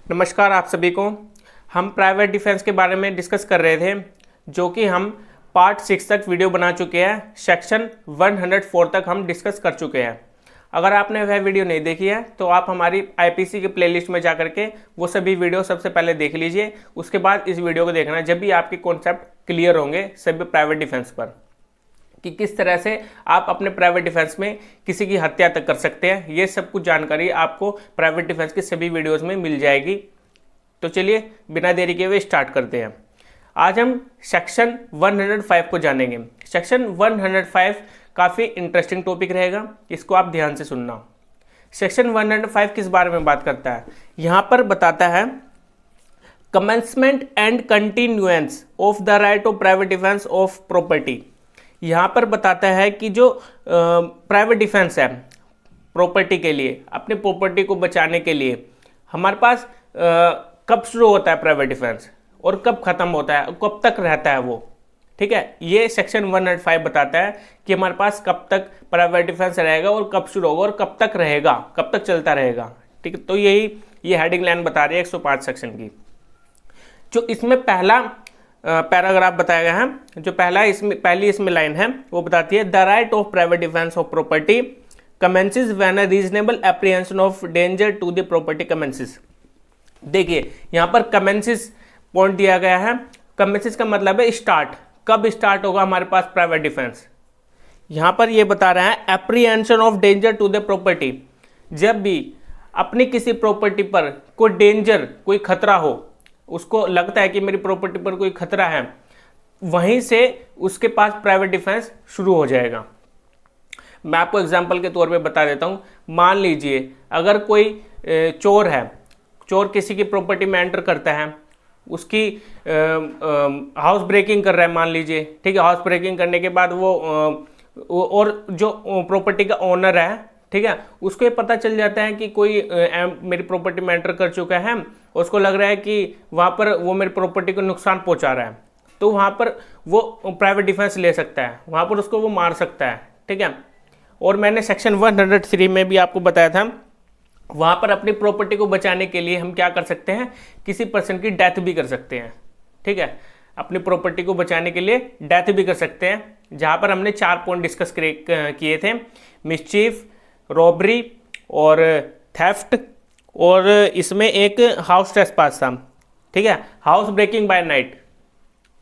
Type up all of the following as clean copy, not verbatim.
नमस्कार आप सभी को। हम प्राइवेट डिफेंस के बारे में डिस्कस कर रहे थे, जो कि हम पार्ट 6 तक वीडियो बना चुके हैं। सेक्शन 104 तक हम डिस्कस कर चुके हैं। अगर आपने वह वीडियो नहीं देखी है तो आप हमारी आईपीसी के प्लेलिस्ट में जाकर के वो सभी वीडियो सबसे पहले देख लीजिए। उसके बाद इस वीडियो को देखना, जब भी आपके कॉन्सेप्ट क्लियर होंगे सभी प्राइवेट डिफेंस पर, कि किस तरह से आप अपने प्राइवेट डिफेंस में किसी की हत्या तक कर सकते हैं। ये सब कुछ जानकारी आपको प्राइवेट डिफेंस के सभी वीडियोस में मिल जाएगी। तो चलिए बिना देरी के हुए स्टार्ट करते हैं। आज हम सेक्शन 105 को जानेंगे। सेक्शन 105 काफ़ी इंटरेस्टिंग टॉपिक रहेगा, इसको आप ध्यान से सुनना। सेक्शन 105 किस बारे में बात करता है? यहाँ पर बताता है commencement and continuance of the right of private defence of property. यहाँ पर बताता है कि जो प्राइवेट डिफेंस है प्रॉपर्टी के लिए, अपनी प्रॉपर्टी को बचाने के लिए, हमारे पास कब शुरू होता है प्राइवेट डिफेंस और कब खत्म होता है, कब तक रहता है वो। ठीक है, ये सेक्शन 105 बताता है कि हमारे पास कब तक प्राइवेट डिफेंस रहेगा और कब शुरू होगा और कब तक रहेगा, कब तक चलता रहेगा। ठीक है, तो यही ये हेडिंग लाइन बता रही है 105 सेक्शन की। जो इसमें पहला पैराग्राफ बताया गया है, जो पहली इसमें लाइन है वो बताती है the right of private defence of property commences when a reasonable apprehension of danger to the property commences. देखिए यहाँ पर कमेंसेस पॉइंट दिया गया है। कमेंसेस का मतलब है स्टार्ट, कब स्टार्ट होगा हमारे पास प्राइवेट डिफेंस। यहाँ पर ये बता रहा है apprehension of danger to the property, जब भी अपनी किसी प्रॉपर्टी पर कोई डेंजर, कोई खतरा हो, उसको लगता है कि मेरी प्रॉपर्टी पर कोई खतरा है, वहीं से उसके पास प्राइवेट डिफेंस शुरू हो जाएगा। मैं आपको एग्जांपल के तौर पे बता देता हूं। मान लीजिए अगर कोई चोर है, चोर किसी की प्रॉपर्टी में एंटर करता है, उसकी हाउस ब्रेकिंग कर रहा है मान लीजिए। ठीक है, हाउस ब्रेकिंग करने के बाद वो और जो प्रॉपर्टी का ओनर है, ठीक है, उसको ये पता चल जाता है कि कोई मेरी प्रॉपर्टी में एंटर कर चुका है, उसको लग रहा है कि वहाँ पर वो मेरी प्रॉपर्टी को नुकसान पहुँचा रहा है, तो वहाँ पर वो प्राइवेट डिफेंस ले सकता है, वहाँ पर उसको वो मार सकता है। ठीक है, और मैंने सेक्शन 103 में भी आपको बताया था, वहाँ पर अपनी प्रॉपर्टी को बचाने के लिए हम क्या कर सकते हैं, किसी पर्सन की डेथ भी कर सकते हैं। ठीक है, अपनी प्रॉपर्टी को बचाने के लिए डेथ भी कर सकते हैं, जहाँ पर हमने 4 पॉइंट डिस्कस किए थे, मिसचीफ, रॉबरी और थेफ्ट, और इसमें एक हाउस ट्रेसपास था। ठीक है, हाउस ब्रेकिंग बाय नाइट।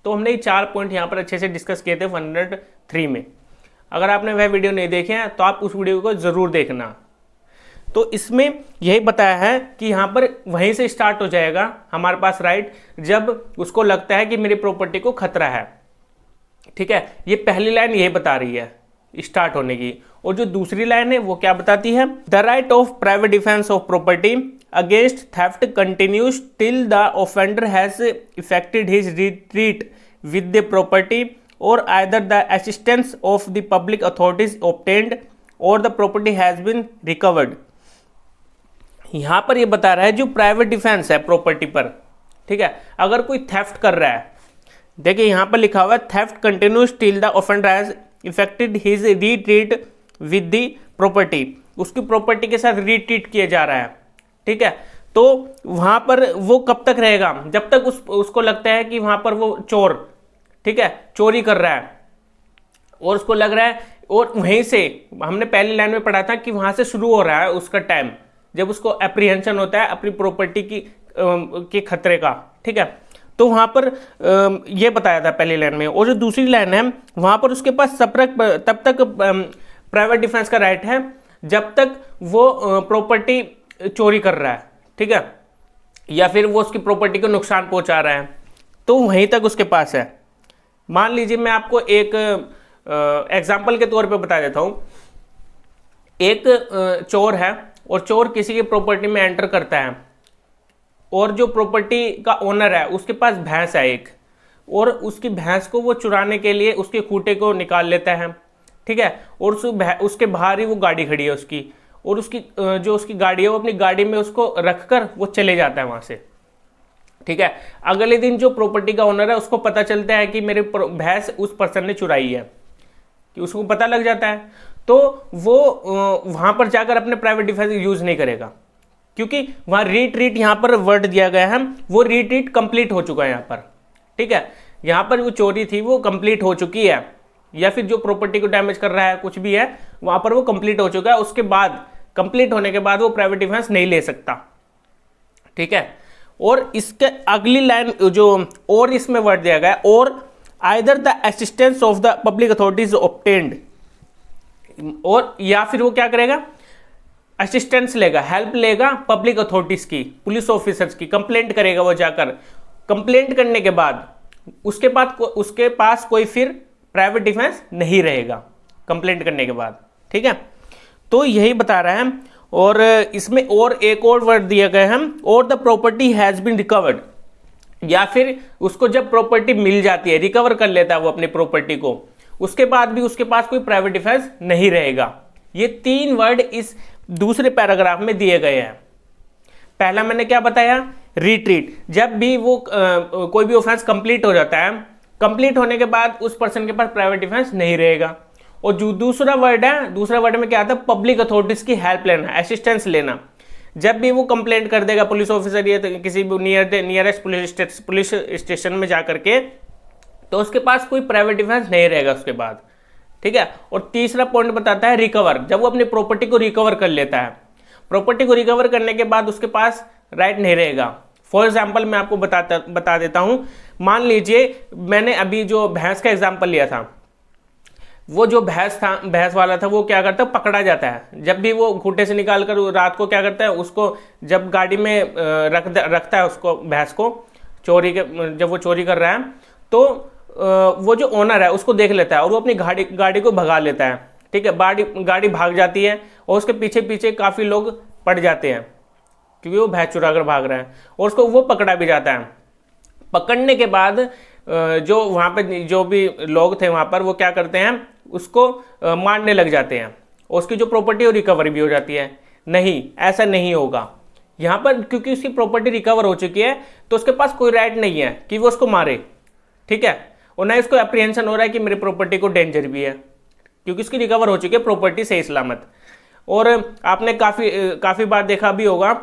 तो हमने ये 4 पॉइंट यहाँ पर अच्छे से डिस्कस किए थे 103 में। अगर आपने वह वीडियो नहीं देखे हैं तो आप उस वीडियो को जरूर देखना। तो इसमें यही बताया है कि यहाँ पर वहीं से स्टार्ट हो जाएगा हमारे पास राइट, जब उसको लगता है कि मेरी प्रॉपर्टी को खतरा है। ठीक है, ये पहली लाइन यही बता रही है स्टार्ट होने की। और जो दूसरी लाइन है वो क्या बताती है, the right of private defence of property against theft continues till the offender has effected his retreat with the property or either the assistance of the public authorities obtained or the property has been recovered. यहां पर ये बता रहा है जो private defence है property पर, ठीक है, अगर कोई थेफ्ट कर रहा है, देखिए यहां पर लिखा हुआ है theft continues till the offender has effected his retreat with the property, उसकी प्रॉपर्टी के साथ रिट्रीट किया जा रहा है। ठीक है, तो वहां पर वो कब तक रहेगा, जब तक उसको लगता है कि वहां पर वो चोर, ठीक है, चोरी कर रहा है और उसको लग रहा है, और वहीं से हमने पहली लाइन में पढ़ा था कि वहां से शुरू हो रहा है उसका टाइम, जब उसको एप्रीहेंशन होता है अपनी प्रॉपर्टी की खतरे का। ठीक है, तो वहां पर ये बताया था पहली लाइन में। और जो दूसरी लाइन है वहां पर उसके पास तब तक प्राइवेट डिफेंस का राइट है जब तक वो प्रॉपर्टी चोरी कर रहा है, ठीक है, या फिर वो उसकी प्रॉपर्टी को नुकसान पहुंचा रहा है, तो वहीं तक उसके पास है। मान लीजिए मैं आपको एक एग्जाम्पल के तौर पे बता देता हूं। एक चोर है और चोर किसी की प्रॉपर्टी में एंटर करता है, और जो प्रॉपर्टी का ओनर है उसके पास भैंस है एक, और उसकी भैंस को वो चुराने के लिए उसके खूंटे को निकाल लेता है। ठीक है, और उसके बाहर ही वो गाड़ी खड़ी है उसकी, और उसकी गाड़ी है वो अपनी गाड़ी में उसको रखकर वो चले जाता है वहां से। ठीक है, अगले दिन जो प्रॉपर्टी का ओनर है उसको पता चलता है कि मेरे भैंस उस पर्सन ने चुराई है, कि उसको पता लग जाता है, तो वो वहां पर जाकर अपने प्राइवेट डिफेंस यूज नहीं करेगा। क्योंकि वहां रीट्रीट यहाँ पर वर्ड दिया गया है, वो रीट्रीट कंप्लीट हो चुका है यहाँ पर, ठीक है। यहाँ पर जो चोरी थी वो कंप्लीट हो चुकी है, या फिर जो प्रॉपर्टी को डैमेज कर रहा है कुछ भी है वहां पर वो कंप्लीट हो चुका है, उसके बाद कंप्लीट होने के बाद वो प्राइवेट डिफेंस नहीं ले सकता, ठीक है। और इसके अगली लाइन जो और इसमें वर्ड दिया गया है, और either the assistance of the public authorities obtained, और या फिर वो क्या करेगा, असिस्टेंस लेगा, हेल्प लेगा पब्लिक अथॉरिटीज की, पुलिस ऑफिसर्स की, कंप्लेंट करेगा वो जाकर। कंप्लेंट करने के बाद उसके पास कोई फिर प्राइवेट डिफेंस नहीं रहेगा कंप्लेंट करने के बाद, ठीक है। तो यही बता रहा है। और इसमें और एक और वर्ड दिया गया है, और the property has been recovered, या फिर उसको जब प्रॉपर्टी मिल जाती है, रिकवर कर लेता है वो अपनी प्रॉपर्टी को, उसके बाद भी उसके पास कोई प्राइवेट डिफेंस नहीं रहेगा। ये 3 वर्ड इस दूसरे पैराग्राफ में दिए गए हैं। पहला मैंने क्या बताया, रिट्रीट, जब भी वो कोई भी ऑफेंस कंप्लीट हो जाता है, कंप्लीट होने के बाद उस पर्सन के पास प्राइवेट डिफेंस नहीं रहेगा। और जो दूसरा वर्ड है, दूसरा वर्ड में क्या आता है, पब्लिक अथॉरिटीज की हेल्प लेना, असिस्टेंस लेना। जब भी वो कंप्लेंट कर देगा पुलिस ऑफिसर या तो किसी भी नियरेस्ट पुलिस स्टेशन में जाकर के, तो उसके पास कोई प्राइवेट डिफेंस नहीं रहेगा उसके बाद, ठीक है। और तीसरा पॉइंट बताता है रिकवर, जब वो अपनी प्रॉपर्टी को रिकवर कर लेता है, प्रॉपर्टी को रिकवर करने के बाद उसके पास राइट नहीं रहेगा। फॉर एग्जाम्पल मैं आपको बता देता हूं, मान लीजिए मैंने अभी जो भैंस का एग्जाम्पल लिया था, वो जो भैंस वाला था वो क्या करता है, पकड़ा जाता है। जब भी वो खूंटे से निकाल कर रात को क्या करता है, उसको जब गाड़ी में रखता है उसको, भैंस को जब वो चोरी कर रहा है, तो वो जो ओनर है उसको देख लेता है और वो अपनी गाड़ी को भगा लेता है, ठीक है। गाड़ी भाग जाती है और उसके पीछे पीछे काफ़ी लोग पड़ जाते हैं क्योंकि वो भैंस चुरा कर भाग रहा है, और उसको वो पकड़ा भी जाता है। पकड़ने के बाद जो वहाँ पे जो भी लोग थे वहाँ पर, वो क्या करते हैं, उसको मारने लग जाते हैं, और उसकी जो प्रॉपर्टी है वो रिकवर भी हो जाती है। नहीं, ऐसा नहीं होगा यहाँ पर, क्योंकि उसकी प्रॉपर्टी रिकवर हो चुकी है, तो उसके पास कोई राइट नहीं है कि वो उसको मारे, ठीक है। और ना उसको अप्रीहेंशन हो रहा है कि मेरी प्रॉपर्टी को डेंजर भी है, क्योंकि उसकी रिकवर हो चुकी है प्रॉपर्टी सही सलामत। और आपने काफ़ी बार देखा भी होगा,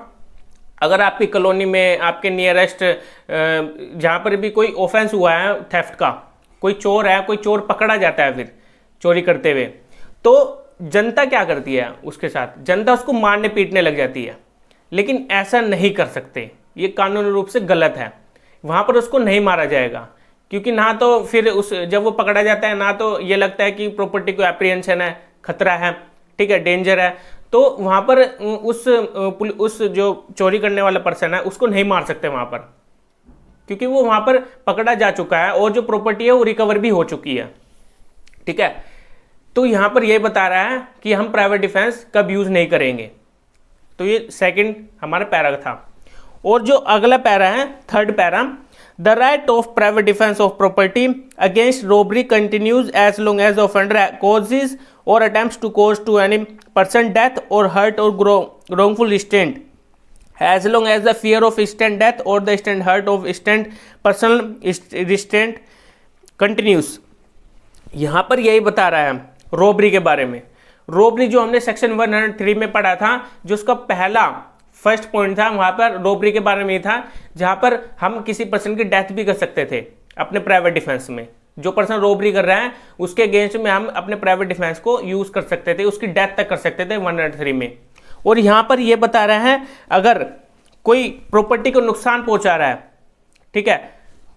अगर आपकी कॉलोनी में आपके नियरेस्ट जहाँ पर भी कोई ऑफेंस हुआ है थेफ्ट का, कोई चोर पकड़ा जाता है फिर चोरी करते हुए, तो जनता क्या करती है उसके साथ, जनता उसको मारने पीटने लग जाती है। लेकिन ऐसा नहीं कर सकते, ये कानूनी रूप से गलत है। वहाँ पर उसको नहीं मारा जाएगा, क्योंकि ना तो फिर जब वो पकड़ा जाता है, ना तो ये लगता है कि प्रॉपर्टी को एप्रीहेंशन है, खतरा है, ठीक है, डेंजर है, तो वहाँ पर उस जो चोरी करने वाला पर्सन है उसको नहीं मार सकते वहाँ पर, क्योंकि वो वहाँ पर पकड़ा जा चुका है और जो प्रॉपर्टी है वो रिकवर भी हो चुकी है, ठीक है। तो यहाँ पर यह बता रहा है कि हम प्राइवेट डिफेंस कब यूज नहीं करेंगे। तो ये सेकंड हमारा पैरा था। और जो अगला पैरा है, third para, the right of private defence of property against robbery continues as long as offender causes or attempts to cause to any person death or hurt और wrongful restraint, as long as the fear of instant death or the instant hurt of instant personal restraint continues। यहाँ पर यही बता रहा है robbery के बारे में। रॉबरी जो हमने सेक्शन 103 में पढ़ा था, जो उसका फर्स्ट पॉइंट था, वहाँ पर रॉबरी के बारे में ही था, जहाँ पर हम किसी पर्सन की डेथ भी कर सकते थे अपने प्राइवेट डिफेंस में। जो पर्सन रॉबरी कर रहा है उसके अगेंस्ट में हम अपने प्राइवेट डिफेंस को यूज कर सकते थे, उसकी डेथ तक कर सकते थे 103 में। और यहाँ पर यह बता रहा है, अगर कोई प्रॉपर्टी को नुकसान पहुंचा रहा है, ठीक है,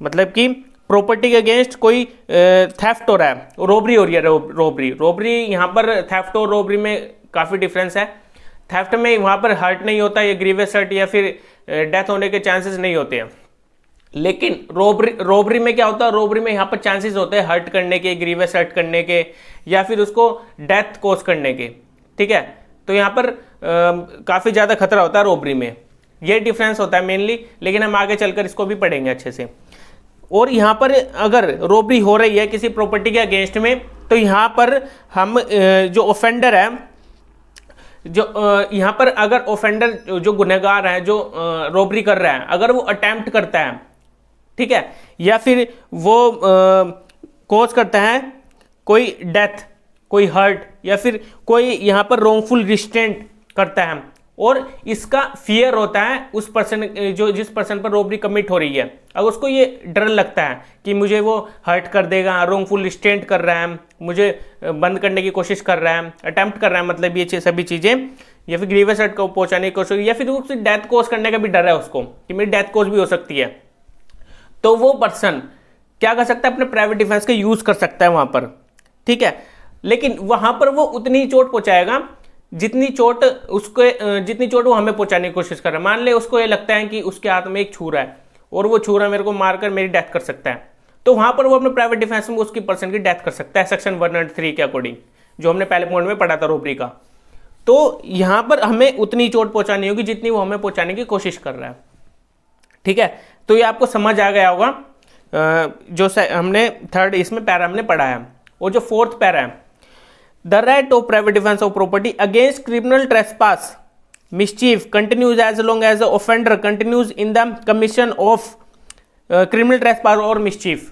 मतलब कि प्रॉपर्टी के अगेंस्ट कोई थेफ्ट हो रहा है, रॉबरी हो रही है, रॉबरी यहाँ पर थेफ्ट और रॉबरी में काफ़ी डिफरेंस है। थेफ्ट में वहाँ पर हर्ट नहीं होता, या ग्रीवियस हर्ट या फिर डेथ होने के चांसेस नहीं होते हैं। लेकिन रॉबरी में क्या होता है, रॉबरी में यहाँ पर चांसेस होते हैं हर्ट करने के, ग्रीवियस हर्ट करने के, या फिर उसको डेथ कॉज करने के, ठीक है। तो यहाँ पर काफ़ी ज़्यादा खतरा होता है रॉबरी में, ये डिफरेंस होता है मेनली। लेकिन हम आगे चलकर इसको भी पढ़ेंगे अच्छे से। और यहाँ पर अगर रॉबरी हो रही है किसी प्रॉपर्टी के अगेंस्ट में, तो यहाँ पर हम जो ऑफेंडर है, जो यहाँ पर अगर ऑफेंडर जो गुनहगार है, जो रॉबरी कर रहा है, अगर वो अटेम्प्ट करता है, ठीक है, या फिर वो कॉज करता है कोई डेथ, कोई हर्ट, या फिर कोई यहाँ पर रॉन्गफुल रिस्ट्रेंट करता है, और इसका फियर होता है उस पर्सन जिस पर्सन पर रॉबरी कमिट हो रही है। अगर उसको ये डर लगता है कि मुझे वो हर्ट कर देगा, रॉन्गफुल स्टेंट कर रहा है, मुझे बंद करने की कोशिश कर रहा है, अटेम्प्ट कर रहा है, मतलब ये सभी चीज़ें, या फिर ग्रीवियस हर्ट को पहुंचाने की कोशिश, या फिर उसकी डेथ कोज करने का भी डर है उसको कि मेरी डेथ कोज भी हो सकती है, तो वो पर्सन क्या कर सकता है, अपने प्राइवेट डिफेंस का यूज कर सकता है वहां पर। ठीक है, लेकिन वहां पर वो उतनी ही चोट पहुंचाएगा जितनी चोट वो हमें पहुंचाने की कोशिश कर रहा है। मान ले उसको ये लगता है कि उसके हाथ में एक छुरा है और वो छुरा मेरे को मारकर मेरी डेथ कर सकता है, तो वहां पर वो अपने प्राइवेट डिफेंस में उसकी पर्सन की डेथ कर सकता है सेक्शन 103 के अकॉर्डिंग, जो हमने पहले पॉइंट में पढ़ा था रॉबरी का। तो यहां पर हमें उतनी चोट पहुंचानी होगी जितनी वो हमें पहुंचाने की कोशिश कर रहा है। ठीक है, तो ये आपको समझ आ गया होगा जो हमने थर्ड इसमें पैरा हमने पढ़ा है। और जो फोर्थ पैरा है, the right of private defence of property against criminal trespass mischief continues as long as the offender continues in the commission of criminal trespass और मिसचीफ।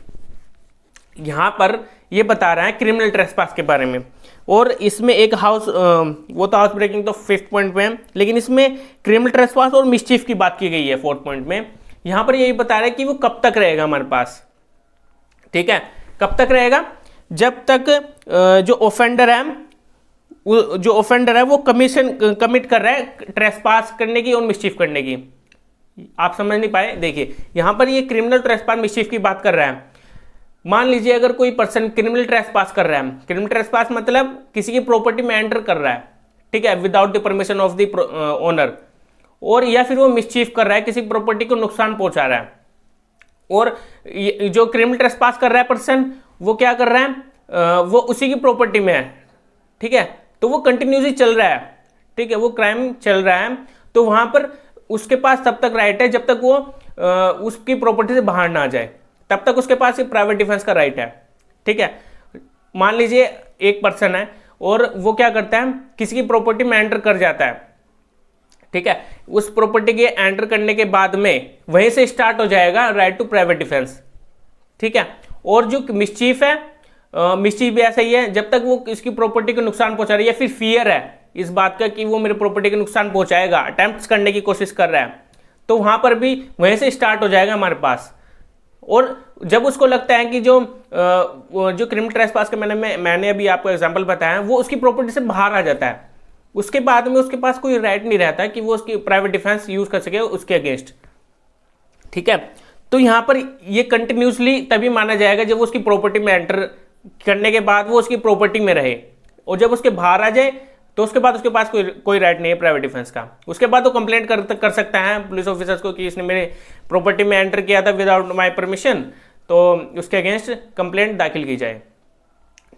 यहां पर ये बता रहा है क्रिमिनल ट्रेसपास के बारे में, और इसमें एक हाउस वो तो हाउस ब्रेकिंग तो 5th पॉइंट में है, लेकिन इसमें क्रिमिनल ट्रेसपास और मिसचीफ की बात की गई है 4th पॉइंट में। यहां पर यही बता रहा है कि वो कब तक रहेगा हमारे पास। ठीक है, कब तक रहेगा, जब तक जो ऑफेंडर है वो कमिट कर रहा है ट्रेसपास करने की और मिसचीफ करने की। आप समझ नहीं पाए, देखिए यहां पर ये क्रिमिनल ट्रेसपास मिसचीफ की बात कर रहा है। मान लीजिए अगर कोई पर्सन क्रिमिनल ट्रेसपास कर रहा है, क्रिमिनल ट्रेसपास मतलब किसी की प्रॉपर्टी में एंटर कर रहा है, ठीक है, without the permission of the owner, और या फिर वो मिसचीफ कर रहा है, किसी प्रॉपर्टी को नुकसान पहुंचा रहा है। और जो क्रिमिनल ट्रेसपास कर रहा है पर्सन, वो क्या कर रहा है, वो उसी की प्रॉपर्टी में है। ठीक है, तो वो कंटिन्यूसली चल रहा है। ठीक है, वो क्राइम चल रहा है, तो वहां पर उसके पास तब तक राइट है जब तक वो उसकी प्रॉपर्टी से बाहर ना आ जाए, तब तक उसके पास प्राइवेट डिफेंस का राइट है। ठीक है, मान लीजिए एक पर्सन है और वो क्या करता है, किसी की प्रॉपर्टी में एंटर कर जाता है। ठीक है, उस प्रॉपर्टी के एंटर करने के बाद में वहीं से स्टार्ट हो जाएगा राइट टू प्राइवेट डिफेंस। ठीक है, और जो मिसचीफ है, मिसचीफ भी ऐसा ही है, जब तक वो इसकी प्रॉपर्टी को नुकसान पहुंचा रही है, या फिर फियर है इस बात का कि वो मेरी प्रॉपर्टी को नुकसान पहुंचाएगा, अटेम्प्ट करने की कोशिश कर रहा है, तो वहां पर भी वहीं से स्टार्ट हो जाएगा हमारे पास। और जब उसको लगता है कि जो क्रिमिनल ट्रेसपास का मैंने अभी आपको एग्जांपल बताया, वो उसकी प्रॉपर्टी से बाहर आ जाता है, उसके बाद में उसके पास कोई राइट नहीं रहता कि वो उसकी प्राइवेट डिफेंस यूज कर सके उसके अगेंस्ट। ठीक है, तो यहां पर ये कंटिन्यूसली तभी माना जाएगा जब वो उसकी प्रॉपर्टी में एंटर करने के बाद वो उसकी प्रॉपर्टी में रहे, और जब उसके बाहर आ जाए तो उसके बाद उसके पास कोई राइट नहीं है प्राइवेट डिफेंस का। उसके बाद वो कंप्लेंट कर सकता है पुलिस ऑफिसर्स को कि इसने मेरे प्रॉपर्टी में एंटर किया था विदाउट माय परमिशन, तो उसके अगेंस्ट कंप्लेंट दाखिल की जाए।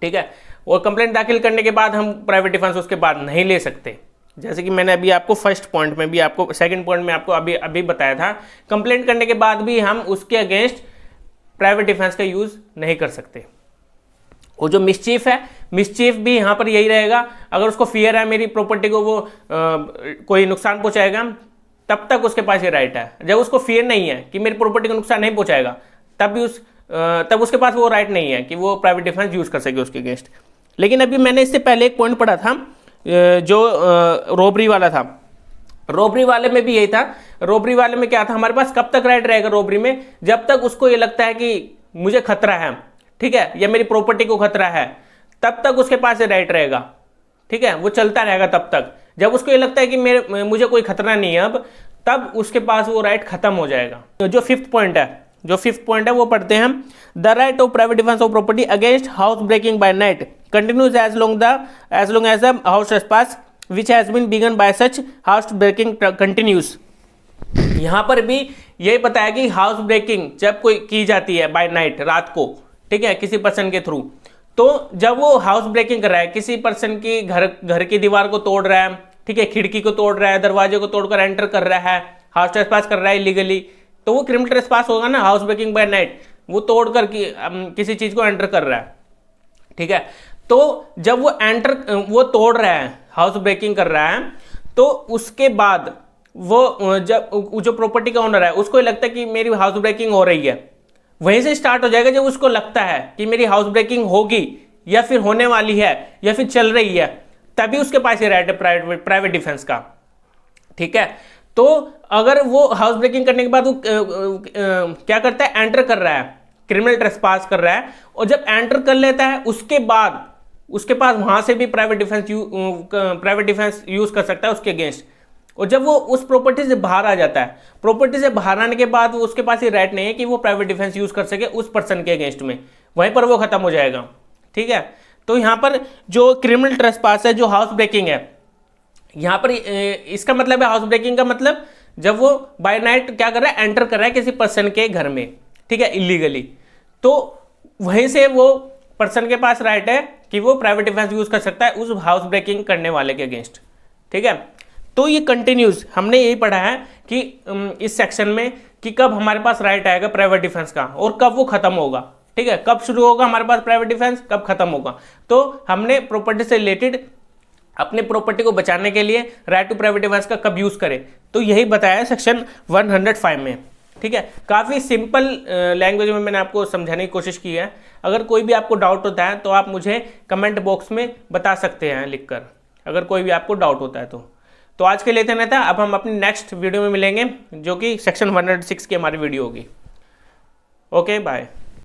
ठीक है, और कंप्लेंट दाखिल करने के बाद हम प्राइवेट डिफेंस उसके बाद नहीं ले सकते, जैसे कि मैंने अभी आपको फर्स्ट पॉइंट में भी आपको सेकंड पॉइंट में आपको अभी बताया था, कंप्लेंट करने के बाद भी हम उसके अगेंस्ट प्राइवेट डिफेंस का यूज नहीं कर सकते। और जो मिसचीफ है, मिसचीफ भी यहां पर यही रहेगा, अगर उसको फियर है मेरी प्रॉपर्टी को वो कोई नुकसान पहुंचाएगा, तब तक उसके पास ये राइट है। जब उसको फियर नहीं है कि मेरी प्रॉपर्टी को नुकसान नहीं पहुंचाएगा, तब उसके पास वो राइट नहीं है कि वो प्राइवेट डिफेंस यूज कर सके उसके अगेंस्ट। लेकिन अभी मैंने इससे पहले एक पॉइंट पढ़ा था जो रॉबरी वाला था, रॉबरी वाले में भी यही था। रॉबरी वाले में क्या था, हमारे पास कब तक राइट रहेगा रॉबरी में, जब तक उसको ये लगता है कि मुझे खतरा है, ठीक है, या मेरी प्रॉपर्टी को खतरा है, तब तक उसके पास ये राइट रहेगा। ठीक है, वो चलता रहेगा तब तक। जब उसको ये लगता है कि मुझे कोई खतरा नहीं है अब, तब उसके पास वो राइट खत्म हो जाएगा। जो फिफ्थ पॉइंट है वो पढ़ते हैं हम, the right of private defence of property against house breaking by night continues as long as the house trespass which has been begun by such house breaking continues. यहां पर भी यही बताया कि हाउस ब्रेकिंग जब कोई की जाती है बाय नाइट, रात को, ठीक है, किसी पर्सन के थ्रू, तो जब वो हाउस ब्रेकिंग कर रहा है, किसी पर्सन की घर की दीवार को तोड़ रहा है, ठीक है, खिड़की को तोड़ रहा है, दरवाजे को तोड़कर एंटर कर रहा है, हाउस ट्रेसपास कर रहा है इलीगली, तो वो क्रिमिनल ट्रेसपास होगा ना। हाउस ब्रेकिंग बाय नाइट, वो तोड़कर किसी चीज को एंटर कर रहा है। ठीक है, तो जब वो तोड़ रहा है, हाउस ब्रेकिंग कर रहा है, तो उसके बाद वो जब जो प्रॉपर्टी का ओनर है उसको लगता है कि मेरी हाउस ब्रेकिंग हो रही है, वहीं से स्टार्ट हो जाएगा। जब उसको लगता है कि मेरी हाउस ब्रेकिंग होगी या फिर होने वाली है या फिर चल रही है, तभी उसके पास ये राइट है प्राइवेट डिफेंस का। ठीक है। तो अगर वो हाउस ब्रेकिंग करने के बाद वो क्या करता है, एंटर कर रहा है, क्रिमिनल ट्रेसपास कर रहा है, और जब एंटर कर लेता है उसके बाद उसके पास वहां से भी प्राइवेट डिफेंस यूज कर सकता है उसके अगेंस्ट। और जब वो उस प्रॉपर्टी से बाहर आ जाता है, प्रॉपर्टी से बाहर आने के बाद उसके पास ये राइट नहीं है कि वो प्राइवेट डिफेंस यूज कर सके उस पर्सन के अगेंस्ट में, वहीं पर वो खत्म हो जाएगा। ठीक है। तो यहां पर जो क्रिमिनल ट्रेसपास है, जो हाउस ब्रेकिंग है, यहां पर इसका मतलब है, हाउस ब्रेकिंग का मतलब जब वो बाय नाइट क्या कर रहा है, एंटर कर रहा है किसी पर्सन के घर में, ठीक है, इलीगली, तो वहीं से वो पर्सन के पास राइट है कि वो प्राइवेट डिफेंस यूज कर सकता है उस हाउस ब्रेकिंग करने वाले के अगेंस्ट। ठीक है। तो ये कंटिन्यूस हमने यही पढ़ा है कि इस सेक्शन में कि कब हमारे पास राइट आएगा प्राइवेट डिफेंस का और कब वो खत्म होगा। ठीक है, कब शुरू होगा हमारे पास प्राइवेट डिफेंस, कब खत्म होगा। तो हमने प्रॉपर्टी से रिलेटेड अपने प्रॉपर्टी को बचाने के लिए राइट टू प्राइवेट डिफेंस का कब यूज करें, तो यही बताया है सेक्शन 105 में। ठीक है, काफी सिंपल लैंग्वेज में मैंने आपको समझाने की कोशिश की है। अगर कोई भी आपको डाउट होता है तो आप मुझे कमेंट बॉक्स में बता सकते हैं लिखकर, अगर कोई भी आपको डाउट होता है तो आज के लिए इतना था। अब हम अपनी नेक्स्ट वीडियो में मिलेंगे जो कि सेक्शन 106 की हमारी वीडियो होगी। Okay, bye.